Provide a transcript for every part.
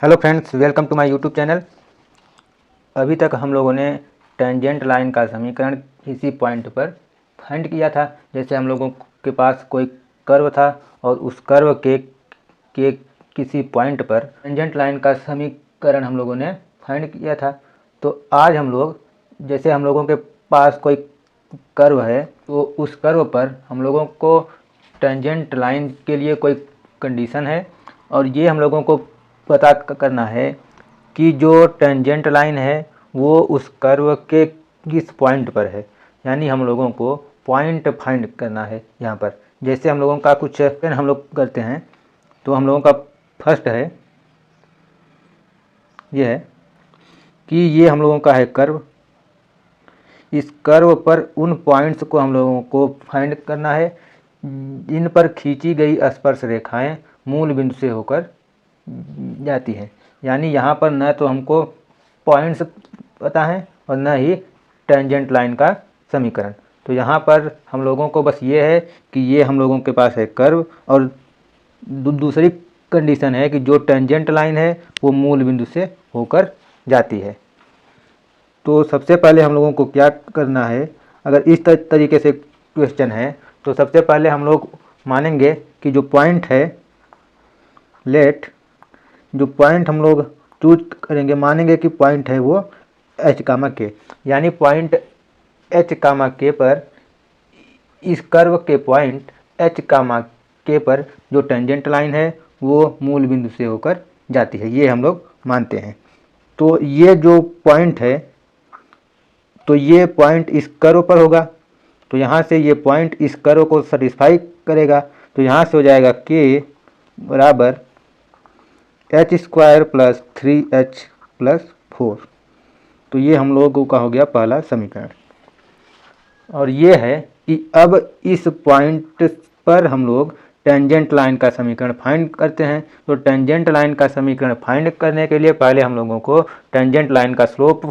Hello friends, welcome to my YouTube channel. अभी तक हम लोगों ने टेंजेंट लाइन का समीकरण इसी पॉइंट पर फाइंड किया था। जैसे हम लोगों के पास कोई कर्व था और उस कर्व के किसी पॉइंट पर टेंजेंट लाइन का समीकरण हम लोगों ने फाइंड किया था। तो आज हम लोग, जैसे हम लोगों के पास कोई कर्व है तो उस कर्व पर हम लोगों को टेंजेंट लाइन के लिए कोई कंडीशन है और ये हम लोगों को पता करना है कि जो टेंजेंट लाइन है वो उस कर्व के किस पॉइंट पर है। यानी हम लोगों को पॉइंट फाइंड करना है यहाँ पर। जैसे हम लोगों का कुछ हम लोग करते हैं तो हम लोगों का फर्स्ट है, ये है कि ये हम लोगों का है कर्व। इस कर्व पर उन पॉइंट्स को हम लोगों को फाइंड करना है जिन पर खींची गई स्पर्श रेखाएं मूल बिंदु से होकर जाती हैं। यानी यहाँ पर न तो हमको पॉइंट्स पता है और न ही टेंजेंट लाइन का समीकरण। तो यहाँ पर हम लोगों को बस ये है कि ये हम लोगों के पास है कर्व और दूसरी कंडीशन है कि जो टेंजेंट लाइन है वो मूल बिंदु से होकर जाती है। तो सबसे पहले हम लोगों को क्या करना है, अगर इस तरीके से क्वेश्चन है तो सबसे पहले हम लोग मानेंगे कि जो पॉइंट है, जो पॉइंट हम लोग चूज करेंगे, मानेंगे कि पॉइंट है वो एच कामा के। यानी पॉइंट एच कामा के पर, इस कर्व के पॉइंट एच कामा के पर जो टेंजेंट लाइन है वो मूल बिंदु से होकर जाती है, ये हम लोग मानते हैं। तो ये जो पॉइंट है, तो ये पॉइंट इस कर्व पर होगा। तो यहाँ से ये पॉइंट इस कर्व को सेटिस्फाई करेगा। तो यहाँ से हो जाएगा के बराबर H square plus 3h plus 4। तो ये हम लोगों का हो गया पहला समीकरण। और ये है कि अब इस पॉइंट पर हम लोग टेंजेंट लाइन का समीकरण फाइंड करते हैं। तो टेंजेंट लाइन का समीकरण फाइंड करने के लिए पहले हम लोगों को टेंजेंट लाइन का स्लोप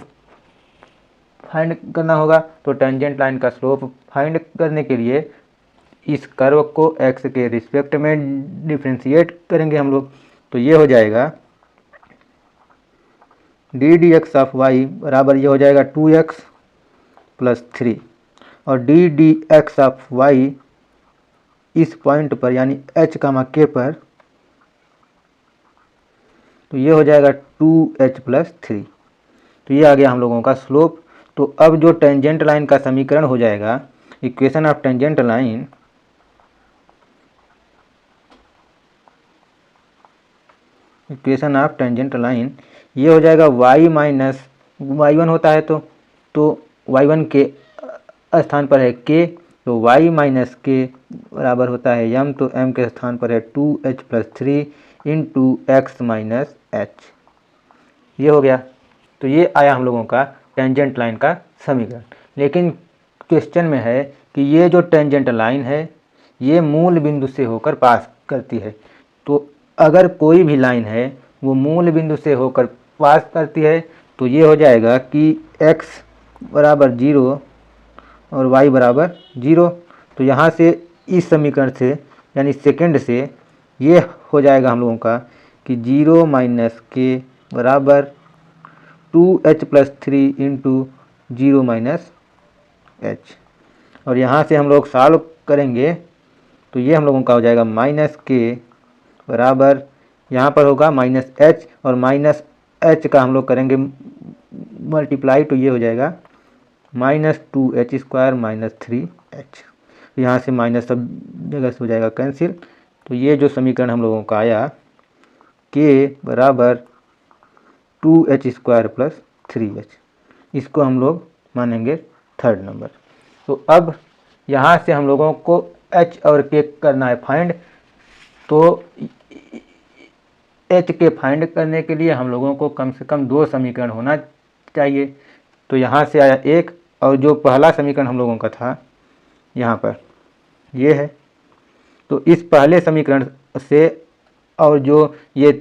फाइंड करना होगा। तो टेंजेंट लाइन का स्लोप फाइंड करने के लिए इस कर्व को x के रिस्पेक्ट में डिफ्रेंशिएट करेंगे हम लोग। तो ये हो जाएगा d d x of y बराबर ये हो जाएगा 2x प्लस 3, और d d x of y इस पॉइंट पर यानी h कामा के पर, तो ये हो जाएगा 2h प्लस 3। तो ये आ गया हम लोगों का स्लोप। तो अब जो टेंजेंट लाइन का समीकरण हो जाएगा, इक्वेशन ऑफ टेंजेंट लाइन, ये हो जाएगा y माइनस y1 होता है तो y1 के स्थान पर है k, तो y माइनस के बराबर होता है m, तो m के स्थान पर है 2h plus 3 into x minus H. ये हो गया। तो ये आया हम लोगों का टेंजेंट लाइन का समीकरण। लेकिन क्वेश्चन में है कि ये जो टेंजेंट लाइन है ये मूल बिंदु से होकर पास करती है। तो अगर कोई भी लाइन है वो मूल बिंदु से होकर पास करती है तो ये हो जाएगा कि x बराबर 0 और y बराबर 0। तो यहाँ से इस समीकरण से यानी सेकंड से ये हो जाएगा हम लोगों का कि 0 माइनस के बराबर 2h plus 3 into 0 minus H. और यहाँ से हम लोग सॉल्व करेंगे तो ये हम लोगों का हो जाएगा माइनस के बराबर, यहाँ पर होगा माइनस एच और माइनस एच का हम लोग करेंगे मल्टीप्लाई, तो ये हो जाएगा minus 2h square minus 3h। यहाँ से माइनस सब जगह से हो जाएगा कैंसिल। तो ये जो समीकरण हम लोगों का आया के बराबर 2h स्क्वायर प्लस 3h, इसको हम लोग मानेंगे थर्ड नंबर। तो अब यहाँ से हम लोगों को h और k करना है फाइंड। तो h के फाइंड करने के लिए हम लोगों को कम से कम 2 समीकरण होना चाहिए। तो यहाँ से आया एक, और जो पहला समीकरण हम लोगों का था यहाँ पर ये है। तो इस पहले समीकरण से और जो ये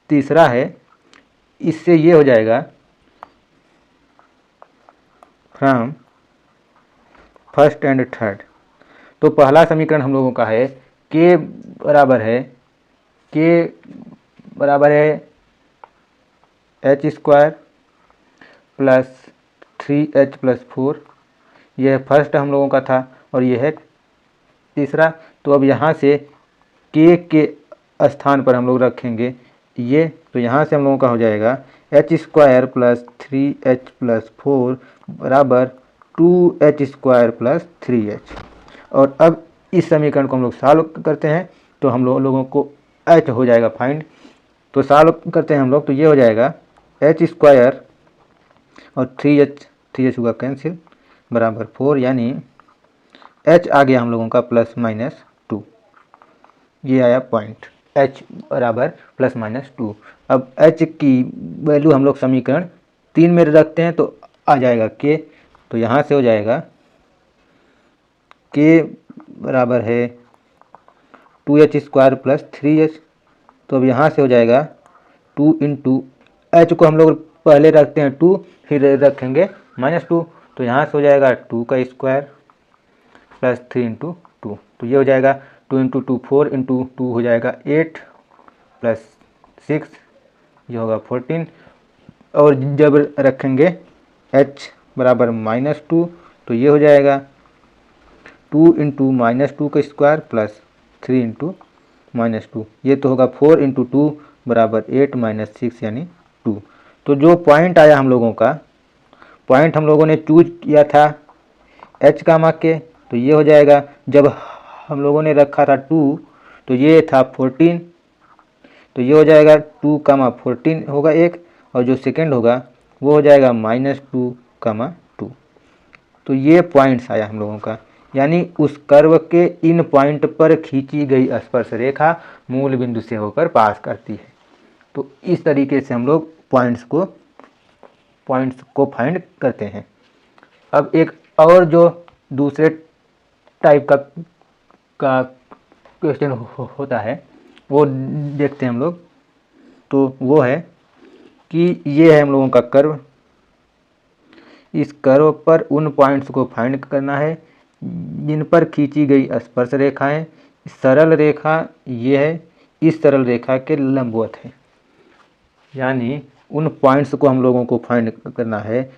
तीसरा है इससे ये हो जाएगा फ्रॉम फर्स्ट एंड थर्ड। तो पहला समीकरण हम लोगों का है के बराबर है के बराबर है H square plus 3h plus 4। यह फर्स्ट हम लोगों का था और यह है तीसरा। तो अब यहाँ से के स्थान पर हम लोग रखेंगे ये, तो यहाँ से हम लोगों का हो जाएगा H square plus 3h plus 4 बराबर 2h स्क्वायर प्लस 3h। और अब इस समीकरण को हम लोग सॉल्व करते हैं तो हम लोगों को h हो जाएगा फाइंड। तो सॉल्व करते हैं हम लोग, तो ये हो जाएगा एच स्क्वायर और 3h होगा कैंसिल बराबर 4, यानी h आ गया हम लोगों का प्लस माइनस 2। ये आया पॉइंट h बराबर प्लस माइनस 2। अब h की वैल्यू हम लोग समीकरण 3 में रखते हैं तो आ जाएगा k। तो यहाँ से हो जाएगा k बराबर है 2h स्क्वायर प्लस 3h। तो अब यहाँ से हो जाएगा 2 इंटू h को हम लोग पहले रखते हैं 2, फिर रखेंगे -2। तो यहाँ से हो जाएगा 2 का स्क्वायर प्लस 3 इंटू 2। तो ये हो जाएगा 2 इंटू 2 4 इंटू 2 हो जाएगा 8 प्लस 6, ये होगा 14। और जब रखेंगे h बराबर -2 तो ये हो जाएगा 2 इंटू -2 का स्क्वायर प्लस 3 इंटू -2। ये तो होगा 4 इंटू 2 बराबर 8 माइनस 6 यानी 2। तो जो पॉइंट आया हम लोगों का, पॉइंट हम लोगों ने चूज किया था h का मान के, तो ये हो जाएगा जब हम लोगों ने रखा था 2 तो ये था 14। तो ये हो जाएगा 2 कामा 14 होगा एक, और जो सेकंड होगा वो हो जाएगा -2 कामा 2। तो ये पॉइंट्स आया हम लोगों का, यानी उस कर्व के इन पॉइंट पर खींची गई स्पर्श रेखा मूल बिंदु से होकर पास करती है। तो इस तरीके से हम लोग पॉइंट्स को फाइंड करते हैं। अब एक और जो दूसरे टाइप का क्वेश्चन होता है वो देखते हैं हम लोग। तो वो है कि ये है हम लोगों का कर्व, इस कर्व पर उन पॉइंट्स को फाइंड करना है जिन पर खींची गई स्पर्श रेखाएं सरल रेखा ये है, इस सरल रेखा के लंबवत है। यानी उन पॉइंट्स को हम लोगों को फाइंड करना है।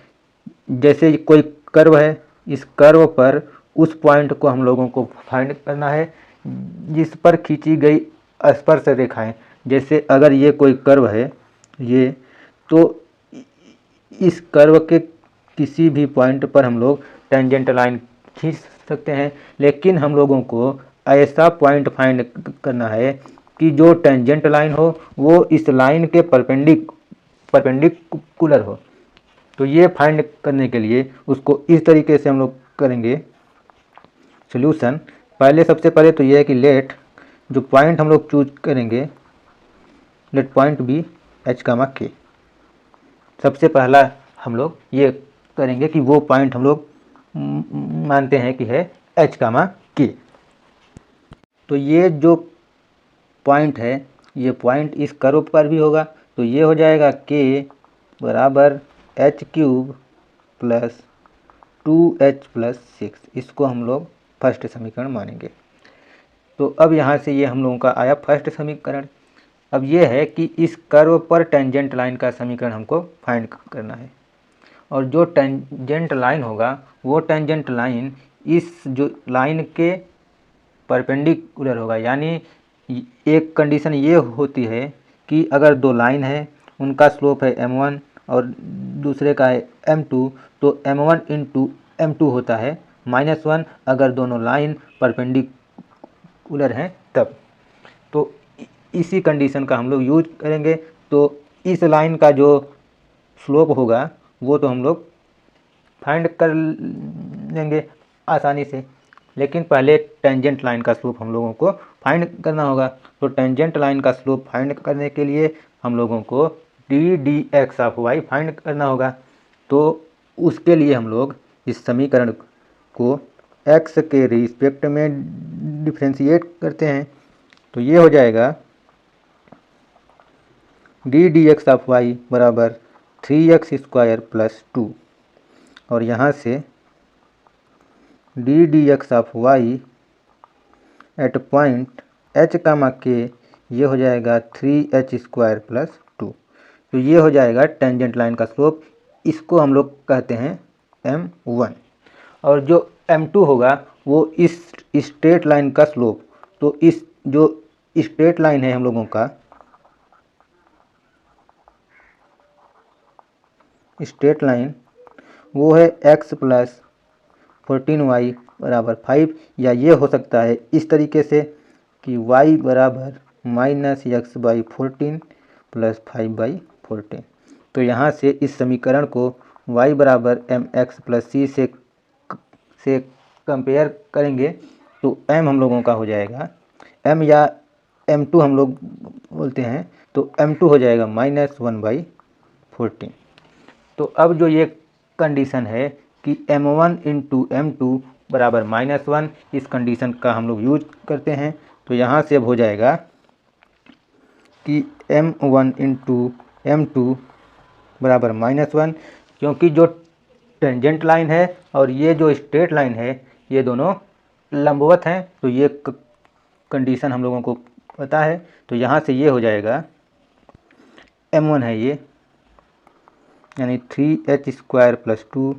जैसे कोई कर्व है, इस कर्व पर उस पॉइंट को हम लोगों को फाइंड करना है जिस पर खींची गई स्पर्श रेखाएं। जैसे अगर ये कोई कर्व है ये, तो इस कर्व के किसी भी पॉइंट पर हम लोग टेंजेंट लाइन खींच सकते हैं, लेकिन हम लोगों को ऐसा पॉइंट फाइंड करना है कि जो टेंजेंट लाइन हो वो इस लाइन के परपेंडिकुलर हो। तो ये फाइंड करने के लिए उसको इस तरीके से हम लोग करेंगे सॉल्यूशन। सबसे पहले तो ये है कि लेट जो पॉइंट हम लोग चूज करेंगे, let point B h comma k। सबसे पहला हम लोग ये करेंगे कि वो पॉइंट हम लोग मानते हैं कि है h कामा k। तो ये जो पॉइंट है ये पॉइंट इस कर्व पर भी होगा। तो ये हो जाएगा k बराबर h cube plus 2h plus 6। इसको हम लोग फर्स्ट समीकरण मानेंगे। तो अब यहाँ से ये हम लोगों का आया फर्स्ट समीकरण। अब ये है कि इस कर्व पर टेंजेंट लाइन का समीकरण हमको फाइंड करना है, और जो टेंजेंट लाइन होगा वो टेंजेंट लाइन इस जो लाइन के परपेंडिकुलर होगा। यानी एक कंडीशन ये होती है कि अगर दो लाइन है उनका स्लोप है m1 और दूसरे का है m2, तो m1 इंटू m2 होता है -1 अगर दोनों लाइन परपेंडिकुलर हैं तब। तो इसी कंडीशन का हम लोग यूज करेंगे। तो इस लाइन का जो स्लोप होगा वो तो हम लोग फाइंड कर लेंगे आसानी से, लेकिन पहले टेंजेंट लाइन का स्लोप हम लोगों को फाइंड करना होगा। तो टेंजेंट लाइन का स्लोप फाइंड करने के लिए हम लोगों को ddx ऑफ y फाइंड करना होगा। तो उसके लिए हम लोग इस समीकरण को x के रिस्पेक्ट में डिफ्रेंशिएट करते हैं। तो ये हो जाएगा ddx ऑफ y बराबर 3x स्क्वायर प्लस 2, और यहाँ से ddx of y at point h comma k ये हो जाएगा 3h² प्लस 2। तो ये हो जाएगा टेंजेंट लाइन का स्लोप, इसको हम लोग कहते हैं m1। और जो m2 होगा वो इस स्ट्रेट लाइन का स्लोप। तो इस जो स्ट्रेट लाइन है हम लोगों का, स्ट्रेट लाइन वो है x प्लस 14y बराबर 5, या ये हो सकता है इस तरीके से कि y बराबर -x/14 प्लस 5/14। तो यहाँ से इस समीकरण को y बराबर mx प्लस c से कंपेयर करेंगे तो m हम लोगों का हो जाएगा m, या m2 हम लोग बोलते हैं, तो m2 हो जाएगा -1/14। तो अब जो ये कंडीशन है कि m1 इंटू m2 बराबर -1, इस कंडीशन का हम लोग यूज करते हैं। तो यहाँ से अब हो जाएगा कि m1 इंटू m2 बराबर -1, क्योंकि जो टेंजेंट लाइन है और ये जो स्ट्रेट लाइन है ये दोनों लंबवत हैं। तो ये कंडीशन हम लोगों को पता है। तो यहाँ से ये हो जाएगा m1 है ये, यानी 3h² प्लस 2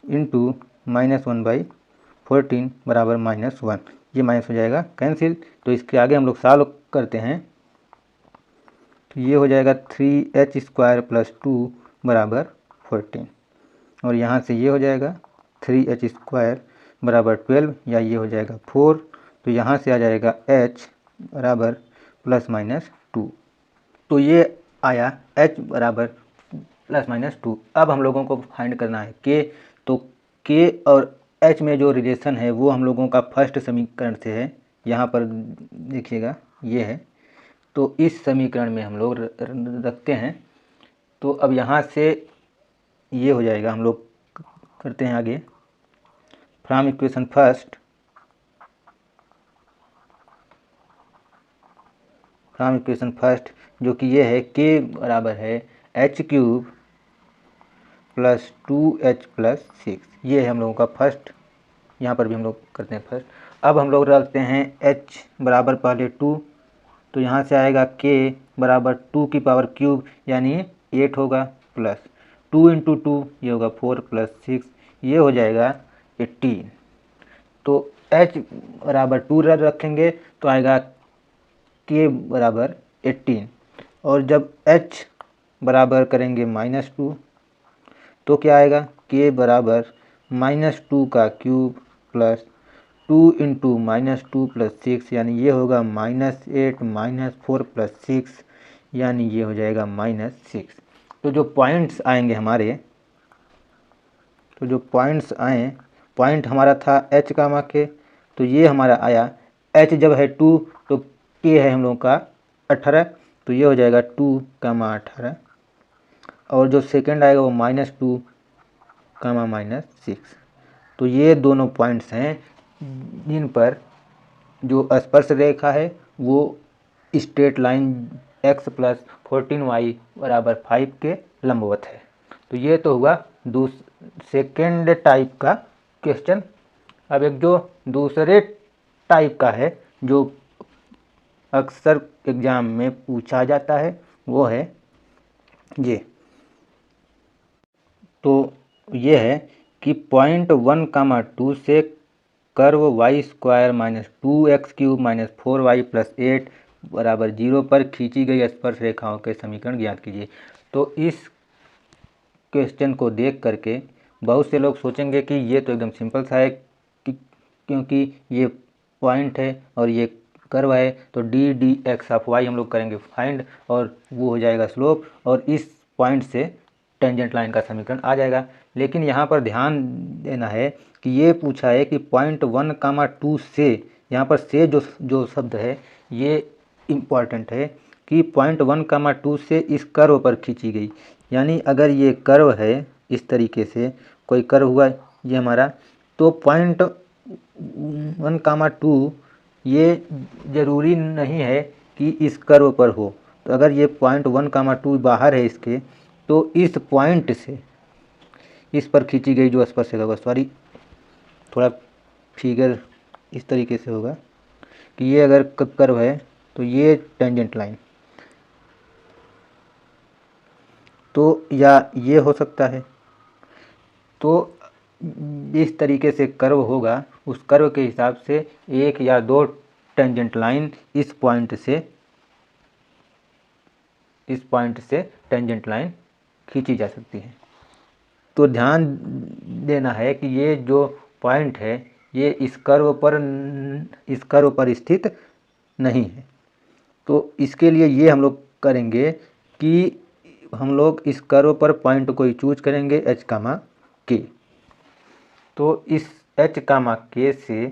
इंटू -1/14 बराबर -1। ये माइनस हो जाएगा कैंसिल। तो इसके आगे हम लोग सॉल्व करते हैं। तो ये हो जाएगा 3h² प्लस 2 बराबर 14, और यहाँ से ये हो जाएगा 3h² बराबर 12, या ये हो जाएगा 4। तो यहाँ से आ जाएगा h बराबर ±2। तो ये आया h बराबर ±2। अब हम लोगों को फाइंड करना है k। तो k और h में जो रिलेशन है वो हम लोगों का फर्स्ट समीकरण से है, यहाँ पर देखिएगा ये है। तो इस समीकरण में हम लोग रखते हैं। तो अब यहाँ से ये हो जाएगा, हम लोग करते हैं आगे। फ्रॉम इक्वेशन फर्स्ट जो कि ये है k बराबर है h³ प्लस 2h प्लस 6। ये है हम लोगों का फर्स्ट, यहाँ पर भी हम लोग करते हैं फर्स्ट। अब हम लोग रखते हैं h बराबर पहले 2, तो यहाँ से आएगा k बराबर 2 की पावर क्यूब यानी 8 होगा, प्लस 2 इंटू 2 ये होगा 4 प्लस 6 ये हो जाएगा 18। तो h बराबर 2 रखेंगे तो आएगा k बराबर 18, और जब h बराबर करेंगे -2 तो क्या आएगा, k बराबर -2 का क्यूब प्लस 2 इंटू -2 प्लस 6 यानी ये होगा -8 -4 प्लस 6 यानी ये हो जाएगा -6। तो जो पॉइंट्स आएंगे हमारे, तो जो पॉइंट्स आए, पॉइंट हमारा था h का के, तो ये हमारा आया h जब है 2 तो k है हम लोगों का 18, तो ये हो जाएगा 2, 18। और जो सेकंड आएगा वो -2, -6। तो ये दोनों पॉइंट्स हैं जिन पर जो स्पर्श रेखा है वो straight line x plus 14y बराबर 5 के लंबवत है। तो ये तो हुआ सेकेंड टाइप का क्वेश्चन। अब एक जो दूसरे टाइप का है जो अक्सर एग्जाम में पूछा जाता है वो है ये। तो ये है कि पॉइंट 1,2 से कर्व y² - 2x³ - 4y + 8 बराबर 0 पर खींची गई स्पर्श रेखाओं के समीकरण ज्ञात कीजिए। तो इस क्वेश्चन को देख करके बहुत से लोग सोचेंगे कि ये तो एकदम सिंपल सा है, क्योंकि ये पॉइंट है और ये कर्व है, तो dx ऑफ y हम लोग करेंगे फाइंड और वो हो जाएगा स्लोप, और इस पॉइंट से टेंजेंट लाइन का समीकरण आ जाएगा। लेकिन यहाँ पर ध्यान देना है कि ये पूछा है कि पॉइंट 1,2 से, यहाँ पर से जो शब्द है ये इम्पॉर्टेंट है कि पॉइंट 1,2 से इस कर्व पर खींची गई। यानी अगर ये कर्व है इस तरीके से, कोई कर्व हुआ ये हमारा, तो पॉइंट 1,2 ये ज़रूरी नहीं है कि इस कर्व पर हो। तो अगर ये पॉइंट 1,2 बाहर है इसके, तो इस पॉइंट से इस पर खींची गई जो स्पर्श रेखा होगा, सॉरी थोड़ा फिगर इस तरीके से होगा कि ये अगर कर्व है तो ये टेंजेंट लाइन, तो या ये हो सकता है। तो इस तरीके से कर्व होगा, उस कर्व के हिसाब से एक या दो टेंजेंट लाइन इस पॉइंट से टेंजेंट लाइन खींची जा सकती है। तो ध्यान देना है कि ये जो पॉइंट है ये इस कर्व पर स्थित नहीं है। तो इसके लिए ये हम लोग करेंगे कि हम लोग इस कर्व पर पॉइंट को ही चूज करेंगे h, k। तो इस h, k से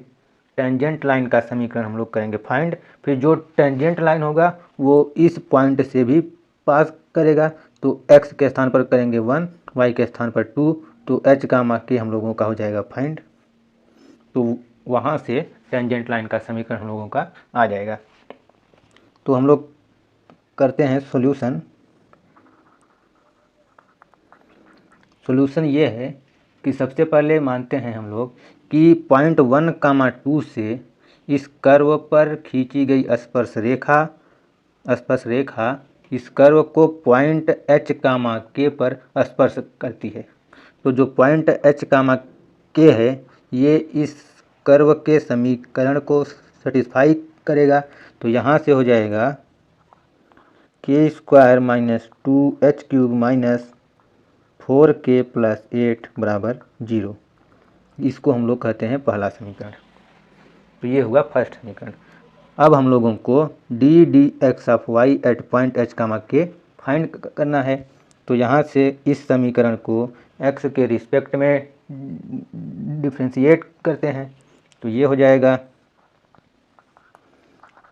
टेंजेंट लाइन का समीकरण हम लोग करेंगे फाइंड। फिर जो टेंजेंट लाइन होगा वो इस पॉइंट से भी पास करेगा, तो x के स्थान पर करेंगे 1, y के स्थान पर 2, तो h, k हम लोगों का हो जाएगा फाइंड। तो वहाँ से टेंजेंट लाइन का समीकरण हम लोगों का आ जाएगा। तो हम लोग करते हैं सॉल्यूशन। सॉल्यूशन ये है कि सबसे पहले मानते हैं हम लोग कि पॉइंट 1, 2 से इस कर्व पर खींची गई स्पर्श रेखा इस कर्व को पॉइंट h, k पर स्पर्श करती है। तो जो पॉइंट h, k है ये इस कर्व के समीकरण को सेटिस्फाई करेगा। तो यहाँ से हो जाएगा k² minus 2h³ minus 4k plus 8 बराबर 0। इसको हम लोग कहते हैं पहला समीकरण। तो ये हुआ फर्स्ट समीकरण। अब हम लोगों को ddx of y at point h, k find करना है। तो यहाँ से इस समीकरण को x के रिस्पेक्ट में डिफ्रेंशिएट करते हैं। तो ये हो जाएगा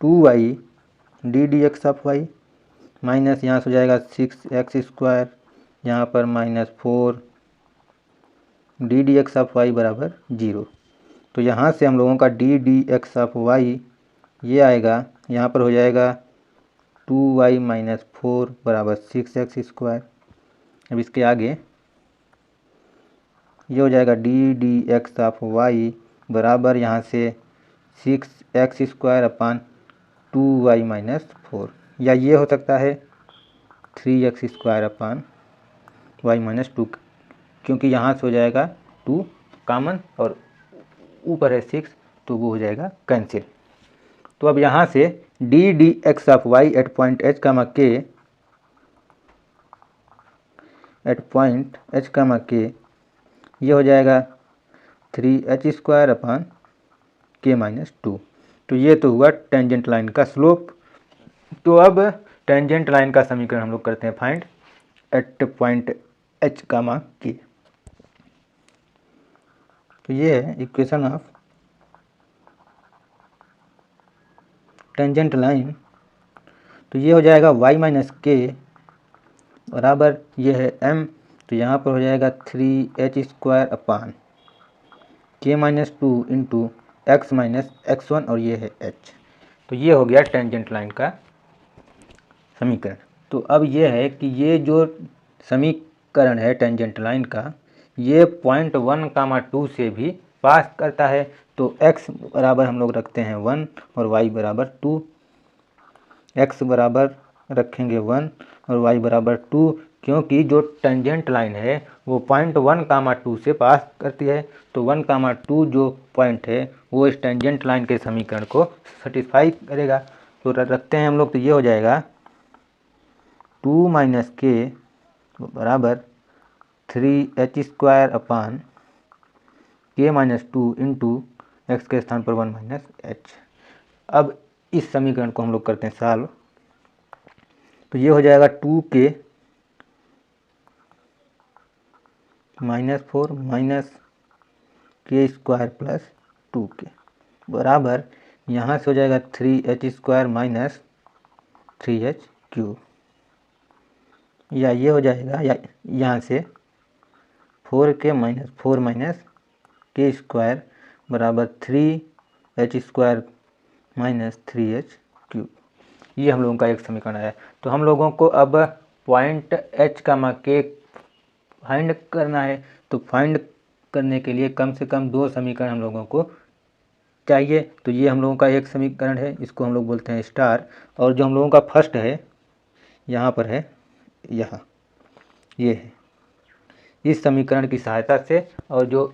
2y ddx of y minus यहाँ से हो जाएगा 6x², यहाँ पर माइनस 4 ddx ऑफ y बराबर 0। तो यहाँ से हम लोगों का ddx ऑफ y ये आएगा, यहाँ पर हो जाएगा 2y माइनस 4 बराबर 6x²। अब इसके आगे ये हो जाएगा ddx ऑफ y बराबर यहाँ से 6x² अपान 2y माइनस 4, या ये हो सकता है 3x² अपान y माइनस 2, क्योंकि यहाँ से हो जाएगा 2 कॉमन और ऊपर है 6, तो वो हो जाएगा कैंसिल। तो अब यहाँ से ddx of y at point h, k ये हो जाएगा 3h² अपान k माइनस 2। तो ये तो हुआ टेंजेंट लाइन का स्लोप। तो अब टेंजेंट लाइन का समीकरण हम लोग करते हैं find at point h, k। तो ये है इक्वेशन ऑफ टेंजेंट लाइन। तो ये हो जाएगा y माइनस k बराबर ये है m, तो यहाँ पर हो जाएगा 3h² अपान k minus 2 into x minus x1 और ये है h। तो ये हो गया टेंजेंट लाइन का समीकरण। तो अब ये है कि ये जो समीकरण है टेंजेंट लाइन का ये पॉइंट 1, 2 से भी पास करता है। तो x बराबर हम लोग रखते हैं 1 और y बराबर 2। x बराबर रखेंगे 1 और y बराबर 2, क्योंकि जो टेंजेंट लाइन है वो पॉइंट 1, 2 से पास करती है। तो 1, 2 जो पॉइंट है वो इस टेंजेंट लाइन के समीकरण को सेटिस्फाई करेगा। तो रखते हैं हम लोग, तो ये हो जाएगा 2 माइनस k बराबर 3h² अपान k माइनस 2 इंटू एक्स के स्थान पर 1 माइनस h। अब इस समीकरण को हम लोग करते हैं सॉल्व। तो ये हो जाएगा 2k minus 4 minus k² plus 2k बराबर यहाँ से हो जाएगा 3h² माइनस 3h³, या ये हो जाएगा, या यहाँ से 4k माइनस 4 माइनस k² बराबर 3h² माइनस 3h³। ये हम लोगों का एक समीकरण है। तो हम लोगों को अब पॉइंट h, k फाइंड करना है। तो फाइंड करने के लिए कम से कम 2 समीकरण हम लोगों को चाहिए तो ये हम लोगों का एक समीकरण है, इसको हम लोग बोलते हैं स्टार। और जो हम लोगों का फर्स्ट है यहाँ पर है, यहाँ ये है, इस समीकरण की सहायता से और जो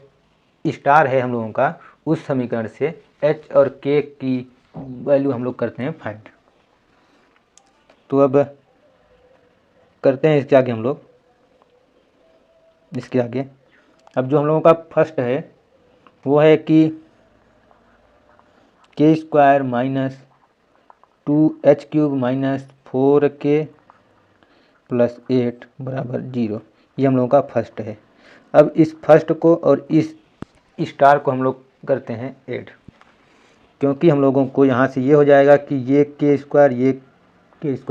स्टार है हम लोगों का उस समीकरण से एच और के की वैल्यू हम लोग करते हैं फाइंड। तो अब करते हैं इसके आगे हम लोग, इसके आगे अब जो हम लोगों का फर्स्ट है वो है कि के square minus 2h³ minus 4k plus 8 बराबर 0। ये हम लोगों का फर्स्ट है। अब इस फर्स्ट को और इस स्टार को हम लोग करते हैं ऐड, क्योंकि हम लोगों को यहाँ से ये हो जाएगा कि ये के स्क्वायर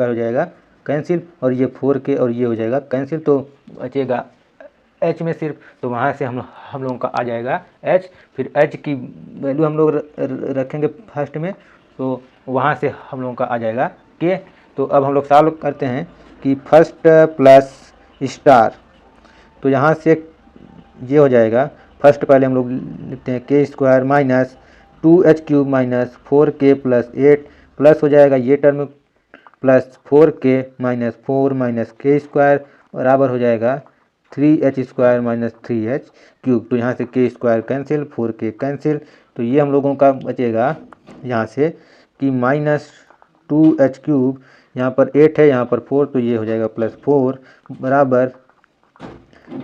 हो जाएगा कैंसिल, और ये 4k और ये हो जाएगा कैंसिल, तो बचेगा h में सिर्फ, तो वहाँ से हम लोगों का आ जाएगा h। फिर h की वैल्यू हम लोग रखेंगे फर्स्ट में, तो वहाँ से हम लोगों का आ जाएगा k। तो अब हम लोग सॉल्व करते हैं कि फर्स्ट प्लस स्टार, तो यहाँ से ये हो जाएगा फर्स्ट पहले हम लोग लिखते हैं के square minus 2h³ minus 4k plus 8 plus हो जाएगा ये term plus 4k minus 4 minus के स्क्वायर बराबर हो जाएगा 3h स्क्वायर माइनस 3h³। तो यहाँ से के स्क्वायर कैंसिल, 4k कैंसिल, तो ये हम लोगों का बचेगा यहाँ से कि माइनस 2h³ यहाँ पर 8 है, यहाँ पर 4, तो ये हो जाएगा प्लस 4 बराबर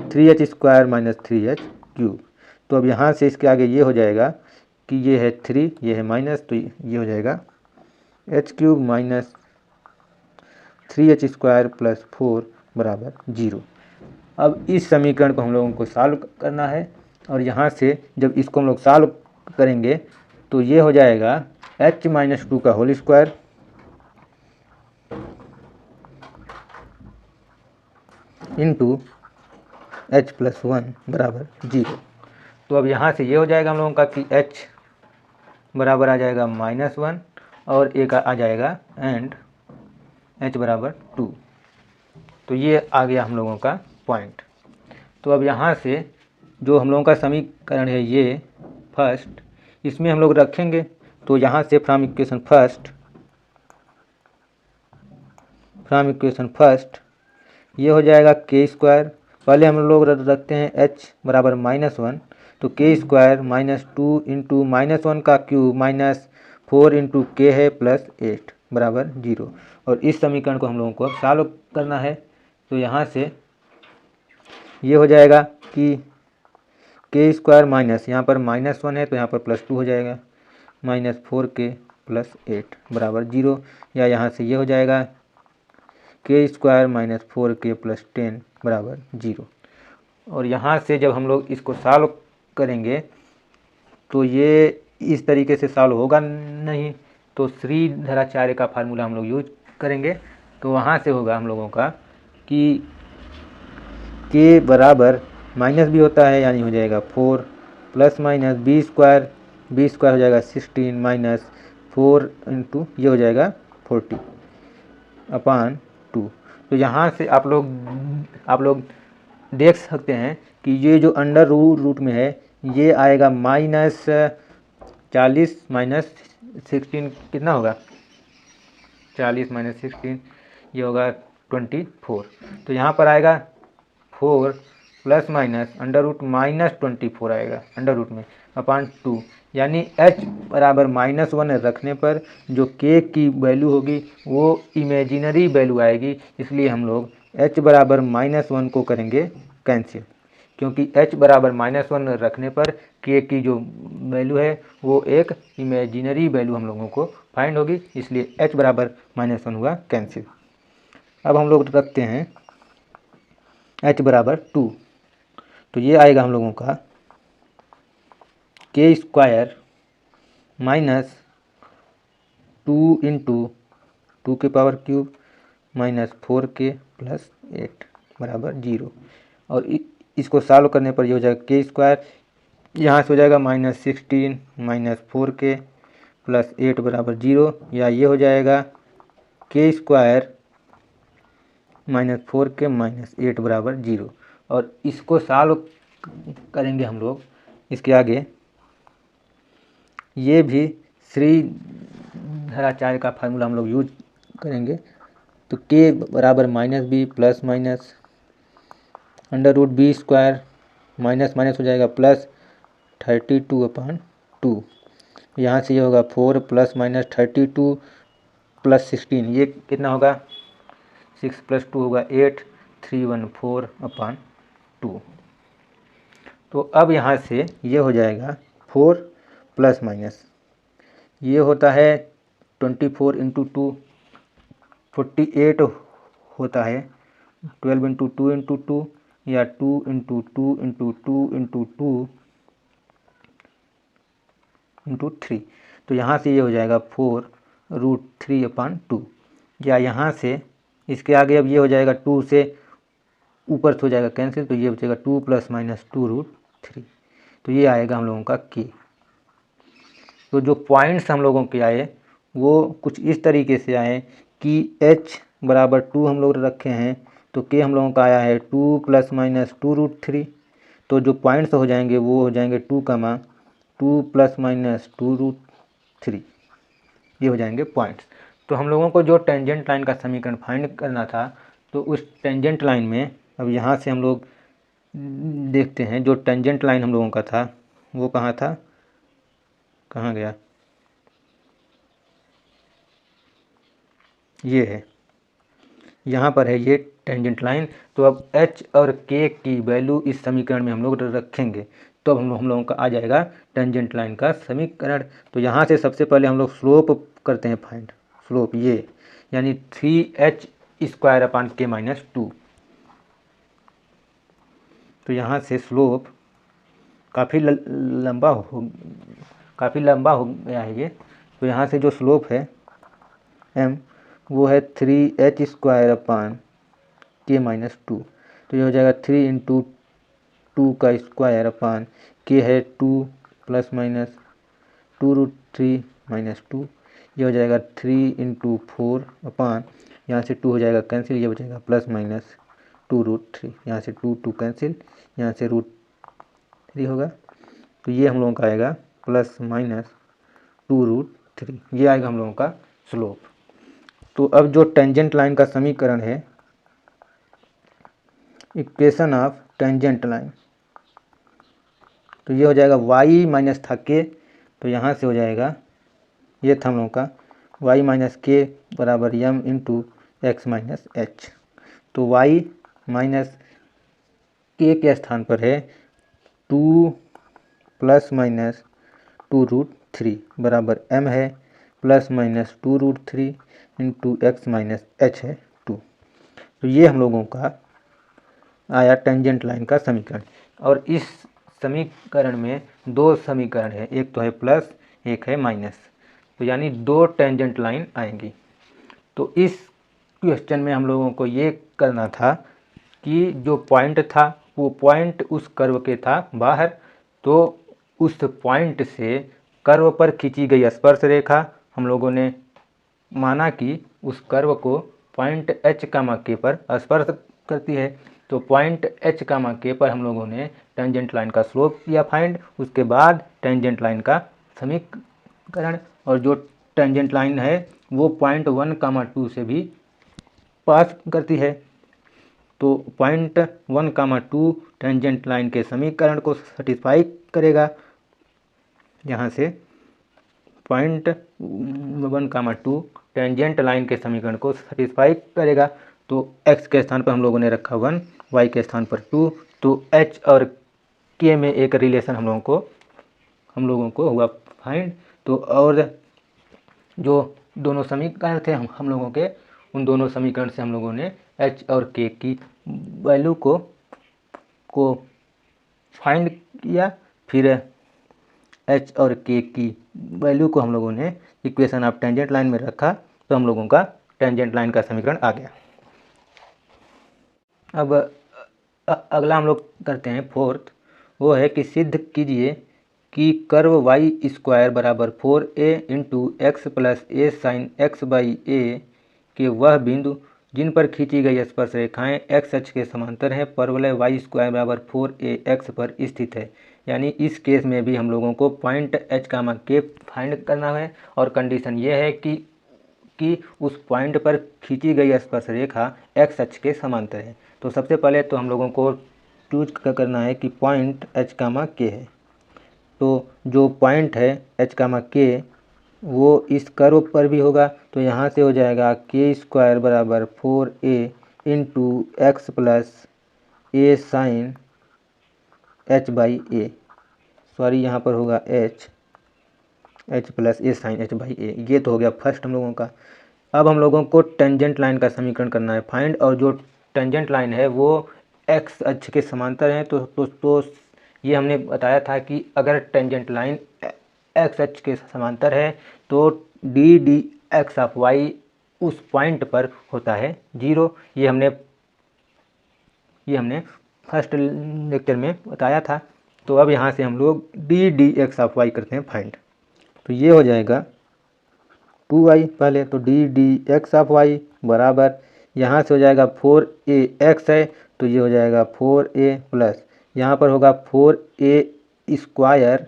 3h स्क्वायर माइनस 3h³। तो अब यहाँ से इसके आगे ये हो जाएगा कि ये है 3, ये है माइनस, तो ये हो जाएगा h³ minus 3h square plus 4 बराबर 0। अब इस समीकरण को हम लोगों को सॉल्व करना है, और यहाँ से जब इसको हम लोग सॉल्व करेंगे तो ये हो जाएगा h माइनस 2 का whole square into h plus 1 बराबर 0। तो अब यहाँ से ये हो जाएगा हम लोगों का कि h बराबर आ जाएगा -1 और एक आ जाएगा एंड h बराबर 2। तो ये आ गया हम लोगों का पॉइंट। तो अब यहाँ से जो हम लोगों का समीकरण है ये फर्स्ट, इसमें हम लोग रखेंगे, तो यहाँ से फ्रॉम इक्वेशन फर्स्ट ये हो जाएगा के स्क्वायर, पहले हम लोग रखते हैं h बराबर -1, तो के स्क्वायर माइनस 2 इंटू -1 का क्यूब माइनस 4 इंटू के है प्लस 8 बराबर 0। और इस समीकरण को हम लोगों को अब सॉल्व करना है, तो यहाँ से ये हो जाएगा कि के स्क्वायर माइनस यहाँ पर -1 है तो यहाँ पर प्लस 2 हो जाएगा माइनस 4k प्लस 8 बराबर 0, या यहाँ से ये हो जाएगा k square minus 4k plus 10 बराबर 0। और यहाँ से जब हम लोग इसको सॉल्व करेंगे तो ये इस तरीके से सॉल्व होगा नहीं, तो श्रीधराचार्य का फार्मूला हम लोग यूज करेंगे। तो वहाँ से होगा हम लोगों का कि के बराबर माइनस भी होता है, यानी हो जाएगा 4 प्लस माइनस बी स्क्वायर हो जाएगा 16 माइनस 4 इंटू ये हो जाएगा 40 अपॉन 2। तो यहाँ से आप लोग देख सकते हैं कि ये जो अंडर रूट में है ये आएगा -40 माइनस 16 कितना होगा, 40 माइनस 16 ये होगा 24। तो यहाँ पर आएगा 4 plus minus under root minus 24 आएगा अंडर रूट में अपॉन 2, यानी h बराबर -1 रखने पर जो k की वैल्यू होगी वो इमेजिनरी वैल्यू आएगी, इसलिए हम लोग h बराबर -1 को करेंगे कैंसिल, क्योंकि h बराबर -1 रखने पर k की जो वैल्यू है वो एक इमेजिनरी वैल्यू हम लोगों को फाइंड होगी, इसलिए h बराबर -1 हुआ कैंसिल। अब हम लोग रखते हैं h बराबर 2, तो ये आएगा हम लोगों का के स्क्वायर माइनस 2 इंटू 2 के power cube minus 4k plus 8 बराबर 0। और इसको सॉल्व करने पर ये हो जाएगा के स्क्वायर, यहाँ से हो जाएगा -16 माइनस 4k प्लस 8 बराबर 0, या ये हो जाएगा के स्क्वायर -4k माइनस 8 बराबर 0। और इसको सॉल्व करेंगे हम लोग इसके आगे, ये भी श्रीधराचार्य का फार्मूला हम लोग यूज करेंगे। तो के बराबर minus b plus minus under root b square minus minus हो जाएगा प्लस 32/2। यहाँ से ये होगा 4 प्लस माइनस 32 प्लस 16, ये कितना होगा 6 + 2 होगा 8 314/2। तो अब यहाँ से ये हो जाएगा 4 प्लस माइनस ये होता है 24 × 2 48 होता है 12 × 2 × 2 या 2 × 2 × 2 × 2 × 3। तो यहाँ से ये हो जाएगा 4√3/2 या यहाँ से इसके आगे अब ये हो जाएगा 2 से ऊपर से हो जाएगा कैंसिल, तो ये बचेगा 2 + -2√3। तो ये आएगा हम लोगों का के। तो जो पॉइंट्स हम लोगों के आए वो कुछ इस तरीके से आए कि h बराबर 2 हम लोग रखे हैं, तो के हम लोगों का आया है 2 + -2√3। तो जो पॉइंट्स हो जाएंगे वो हो जाएंगे 2, 2 + -2√3, ये हो जाएंगे पॉइंट्स। तो हम लोगों को जो टेंजेंट लाइन का समीकरण फाइंड करना था, तो उस टेंजेंट लाइन में अब यहाँ से हम लोग देखते हैं जो टेंजेंट लाइन हम लोगों का था वो कहाँ था, कहाँ गया, ये है, यहाँ पर है ये टेंजेंट लाइन। तो अब h और k की वैल्यू इस समीकरण में हम लोग रखेंगे, तो अब हम लोगों का आ जाएगा टेंजेंट लाइन का समीकरण। तो यहाँ से सबसे पहले हम लोग स्लोप करते हैं फाइंड, स्लोप ये यानी 3h² तो यहाँ से स्लोप काफ़ी लंबा हो गया है ये। तो यहाँ से जो स्लोप है m वो है 3h² तो ये हो जाएगा 3 × 2 का स्क्वायर अपान k है 2 + -2√3 - 2, ये हो जाएगा 3 × 4 अपान, यहाँ से 2 हो जाएगा कैंसिल, ये बचेगा +-2√3, यहाँ से 2 कैंसिल, यहाँ से √3 होगा। तो ये हम लोगों का आएगा +-2√3, ये आएगा हम लोगों का स्लोप। तो अब जो टेंजेंट लाइन का समीकरण है, इक्वेशन ऑफ टेंजेंट लाइन, तो ये हो जाएगा y माइनस था k, तो यहाँ से हो जाएगा ये था हम लोगों का y माइनस k बराबर m × x माइनस h। तो y माइनस k के स्थान पर है 2 ± 2√3 बराबर m है +-2√3 × x माइनस h है 2। तो ये हम लोगों का आया टेंजेंट लाइन का समीकरण। और इस समीकरण में दो समीकरण है, एक तो है प्लस एक है माइनस, तो यानी दो टेंजेंट लाइन आएंगी। तो इस क्वेश्चन में हम लोगों को ये करना था कि जो पॉइंट था वो पॉइंट उस कर्व के था बाहर, तो उस पॉइंट से कर्व पर खींची गई स्पर्श रेखा हम लोगों ने माना कि उस कर्व को पॉइंट h, k पर स्पर्श करती है। तो पॉइंट h, k पर हम लोगों ने टेंजेंट लाइन का स्लोप किया फाइंड, उसके बाद टेंजेंट लाइन का समीकरण, और जो टेंजेंट लाइन है वो पॉइंट 1, 2 से भी पास करती है। तो पॉइंट 1, 2 टेंजेंट लाइन के समीकरण को सेटिस्फाई करेगा। यहाँ से पॉइंट 1, 2 टेंजेंट लाइन के समीकरण को सेटिस्फाई करेगा। तो x के स्थान पर हम लोगों ने रखा 1, y के स्थान पर 2, तो h और k में एक रिलेशन हम लोगों को हुआ फाइंड। तो और जो दोनों समीकरण थे हम लोगों के, उन दोनों समीकरण से हम लोगों ने h और k की वैल्यू को फाइंड किया, फिर h और k की वैल्यू को हम लोगों ने इक्वेशन ऑफ टेंजेंट लाइन में रखा, तो हम लोगों का टेंजेंट लाइन का समीकरण आ गया। अब अगला हम लोग करते हैं फोर्थ, वो है कि सिद्ध कीजिए कि कर्व y² बराबर 4a × x + a sin x/a के वह बिंदु जिन पर खींची गई स्पर्श रेखाएं x अक्ष के समांतर हैं, परवलय y² बराबर 4ax पर स्थित है। यानी इस केस में भी हम लोगों को point h comma k find करना है और कंडीशन ये है कि उस पॉइंट पर खींची गई स्पर्श रेखा x अक्ष के समांतर है। तो सबसे पहले तो हम लोगों को चूज करना है कि पॉइंट h कामा k है। तो जो पॉइंट है h कामा k वो इस कर्व पर भी होगा, तो यहाँ से हो जाएगा k स्क्वायर बराबर 4a into x plus a sine h by a, sorry यहाँ पर होगा h plus a sine h by a. ये तो हो गया फर्स्ट हम लोगों का। अब हम लोगों को टेंजेंट लाइन का समीकरण करना है फाइंड, और जो टेंजेंट लाइन है वो x अक्ष के समांतर है। तो ये हमने बताया था कि अगर टेंजेंट लाइन x अक्ष के समांतर है तो d d x of y उस पॉइंट पर होता है 0। ये हमने फर्स्ट लेक्चर में बताया था। तो अब यहाँ से हम लोग d d x of y करते हैं फाइंड। तो ये हो जाएगा 2y पहले, तो d d x of y बराबर यहाँ से हो जाएगा 4ax है तो ये हो जाएगा 4a प्लस यहाँ पर होगा 4a स्क्वायर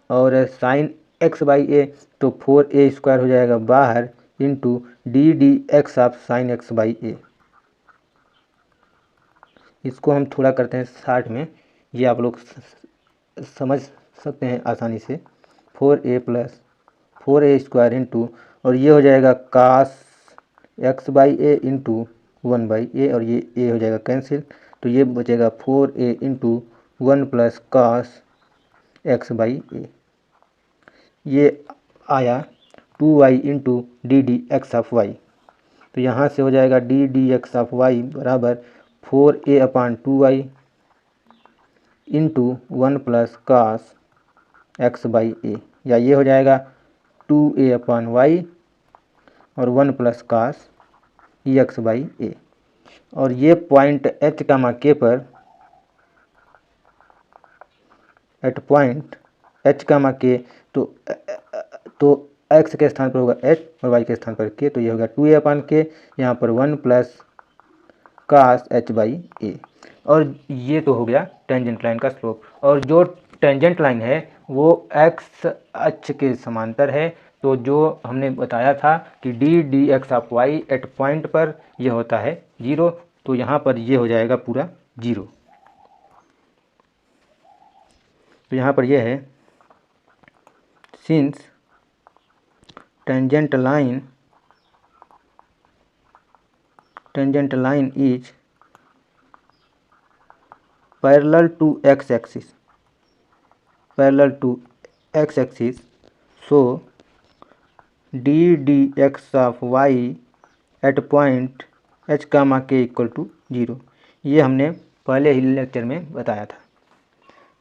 और साइन x बाई ए, तो 4a स्क्वायर हो जाएगा बाहर into d d x of sine x by a. इसको हम थोड़ा करते हैं शार्ट में, ये आप लोग समझ सकते हैं आसानी से। 4a plus 4a square into और ये हो जाएगा cos x by a into 1 by a, और ये a हो जाएगा कैंसिल, तो ये बचेगा 4a into 1 plus cos x by a. ये आया 2y into d d x of y. तो यहाँ से हो जाएगा d d x of y बराबर 4a upon 2y into 1 plus cos x by a, या ये हो जाएगा 2a अपान वाई और 1 plus cos x by a. और ये पॉइंट h कामा k पर at point h comma k तो x के स्थान पर होगा h और y के स्थान पर k, तो ये होगा 2a अपान k, यहाँ पर 1 plus cos h by a. और ये तो हो गया टेंजेंट लाइन का स्लोप। और जो टेंजेंट लाइन है वो x अक्ष के समांतर है। तो जो हमने बताया था कि d d x of y at point पर ये होता है 0, तो यहाँ पर ये हो जाएगा पूरा 0। तो यहाँ पर ये है since tangent line is parallel to x axis so d d x of y at point h comma k equal to 0। ये हमने पहले ही लेक्चर में बताया था।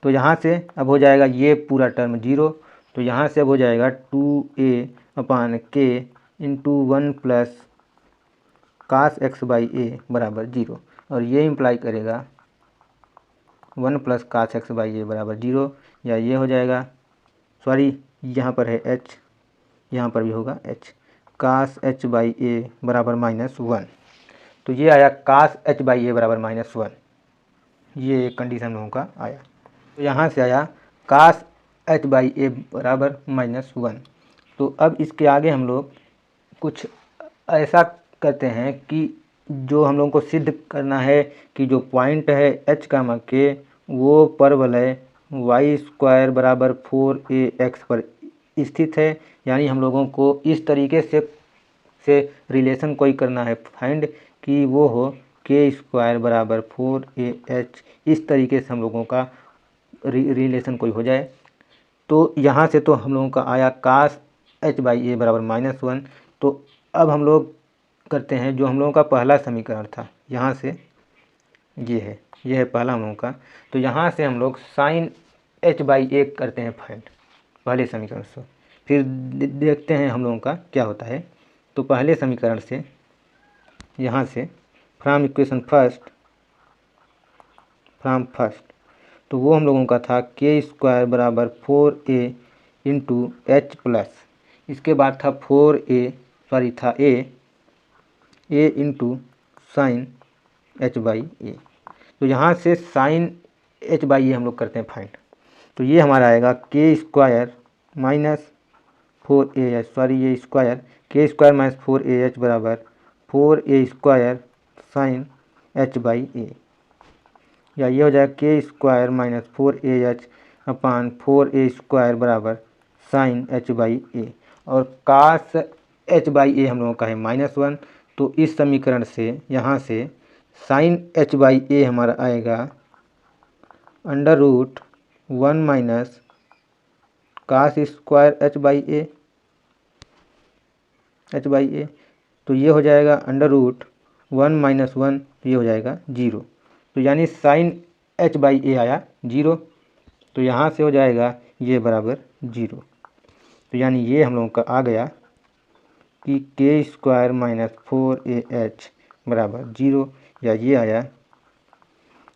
तो यहाँ से अब हो जाएगा ये पूरा टर्म 0, तो यहाँ से अब हो जाएगा 2a upon k into 1 plus cos x by a बराबर 0, और ये इम्प्लाई करेगा 1 plus cos x by a बराबर 0, या ये हो जाएगा, सॉरी यहाँ पर है h, यहाँ पर भी होगा h, cos h by a बराबर -1। तो ये आया कास h बाई ए बराबर -1, ये एक कंडीशन लोगों का आया। तो यहाँ से आया कास h बाई ए बराबर -1। तो अब इसके आगे हम लोग कुछ ऐसा करते हैं कि जो हम लोगों को सिद्ध करना है कि जो पॉइंट है h कामा k वो परवलय y स्क्वायर बराबर 4ax पर स्थित है। यानी हम लोगों को इस तरीके से रिलेशन कोई करना है फाइंड कि वो हो k स्क्वायर बराबर 4ah, इस तरीके से हम लोगों का रिलेशन कोई हो जाए। तो यहाँ से तो हम लोगों का आया कास h बाई ए बराबर -1। तो अब हम लोग करते हैं जो हम लोगों का पहला समीकरण था, यहाँ से ये है पहला हम लोगों का। तो यहाँ से हम लोग साइन h बाई ए करते हैं फाइंड पहले समीकरण से, फिर देखते हैं हम लोगों का क्या होता है। तो पहले समीकरण से यहाँ से फ्रॉम इक्वेशन फर्स्ट तो वो हम लोगों का था k स्क्वायर बराबर 4a इंटू एच प्लस, इसके बाद था a into sine h by a. तो यहाँ से साइन h बाई ए हम लोग करते हैं फाइंड। तो ये हमारा आएगा k square minus 4AH, sorry ये square, k square minus 4AH बराबर 4A square sine H by a, या ये हो जाएगा k square minus 4AH upon 4A square बराबर साइन H बाई ए, और कास H बाई ए हम लोगों का है -1, तो इस समीकरण से यहाँ से साइन H बाई ए हमारा आएगा √1 minus cos square H by a, तो ये हो जाएगा √1 माइनस 1, ये हो जाएगा 0, तो यानी साइन H बाई ए आया 0, तो यहाँ से हो जाएगा ये बराबर 0, तो यानी ये हम लोगों का आ गया कि के स्क्वायर माइनस 4AH बराबर 0, या ये आया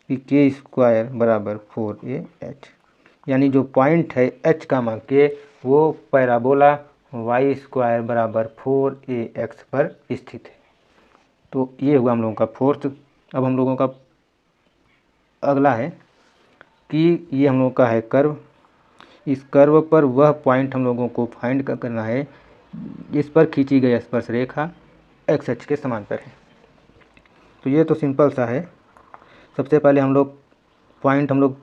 कि के स्क्वायर बराबर 4AH, यानी जो पॉइंट है H कामा के वो पैराबोला वाई स्क्वायर बराबर 4AX पर स्थित है। तो ये हुआ हम लोगों का फोर्थ। अब हम लोगों का अगला है कि ये हम लोगों का है कर्व, इस कर्व पर वह पॉइंट हम लोगों को फाइंड करना है इस पर खींची गई स्पर्श रेखा एक्स अक्ष के समांतर है। तो ये तो सिंपल सा है। सबसे पहले हम लोग पॉइंट हम लोग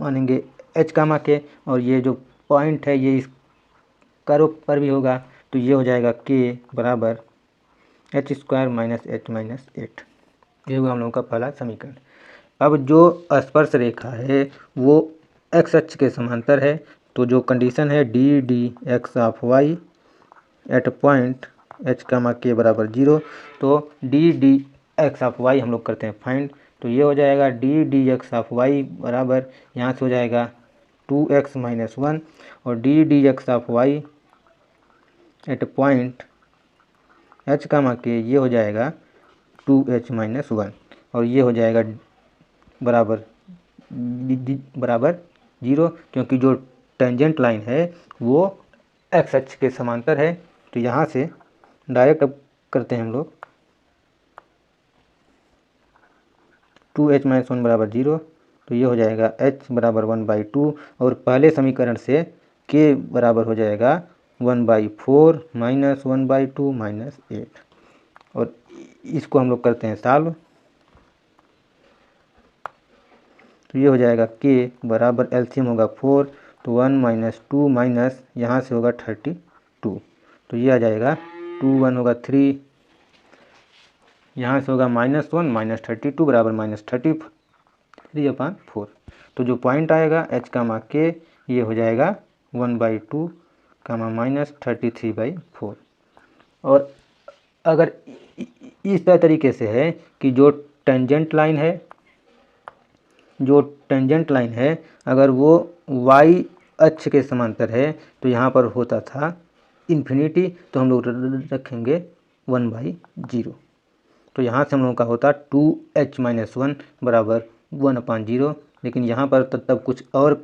मानेंगे एच कामा के, और ये जो पॉइंट है ये इस कर्व पर भी होगा, तो ये हो जाएगा के बराबर H square minus H minus 8। ये हुआ हम लोगों का पहला समीकरण। अब जो स्पर्श रेखा है वो एक्स अक्ष के समांतर है, तो जो कंडीशन है d d x of y at point h comma k बराबर 0, तो d d x of y हम लोग करते हैं फाइंड, तो ये हो जाएगा d d x of y बराबर यहाँ से हो जाएगा 2x माइनस 1, और d d x of y at point h comma k ये हो जाएगा 2h माइनस 1, और ये हो जाएगा बराबर 0, क्योंकि जो टेंजेंट लाइन है वो एक्स अक्ष के समांतर है। तो यहाँ से डायरेक्ट अब करते हैं हम लोग 2h माइनस 1 बराबर 0, तो ये हो जाएगा h बराबर 1/2, और पहले समीकरण से k बराबर हो जाएगा 1/4 माइनस 1/2 माइनस 8, और इसको हम लोग करते हैं सॉल्व, तो ये हो जाएगा k बराबर एलसीएम होगा 4, तो 1 माइनस 2 माइनस यहाँ से होगा 32, तो ये आ जाएगा 2 1 होगा 3, यहाँ से होगा -1 माइनस 32 बराबर -33/4, तो जो पॉइंट आएगा h कामा के ये हो जाएगा 1/2 माइनस 33/4। और अगर इस तरीके से है कि जो टेंजेंट लाइन है अगर वो y अक्ष के समांतर है, तो यहाँ पर होता था इन्फिनिटी, तो हम लोग रखेंगे 1/0, तो यहाँ से हम लोगों का होता 2h माइनस 1 बराबर 1/0, लेकिन यहाँ पर तब कुछ और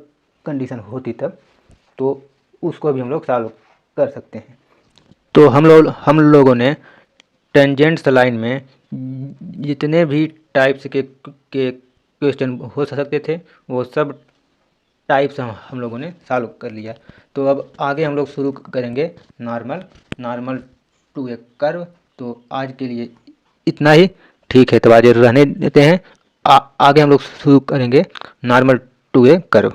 कंडीशन होती तब, तो उसको भी हम लोग सॉल्व कर सकते हैं। तो हम लोगों ने टेंजेंट्स लाइन में जितने भी टाइप्स के क्वेश्चन हो सकते थे वो सब टाइप्स हम लोगों ने सॉल्व कर लिया। तो अब आगे हम लोग शुरू करेंगे नॉर्मल टू ए कर्व। तो आज के लिए इतना ही, ठीक है, तो आज रहने देते हैं। आगे हम लोग शुरू करेंगे नॉर्मल टू ए कर्व।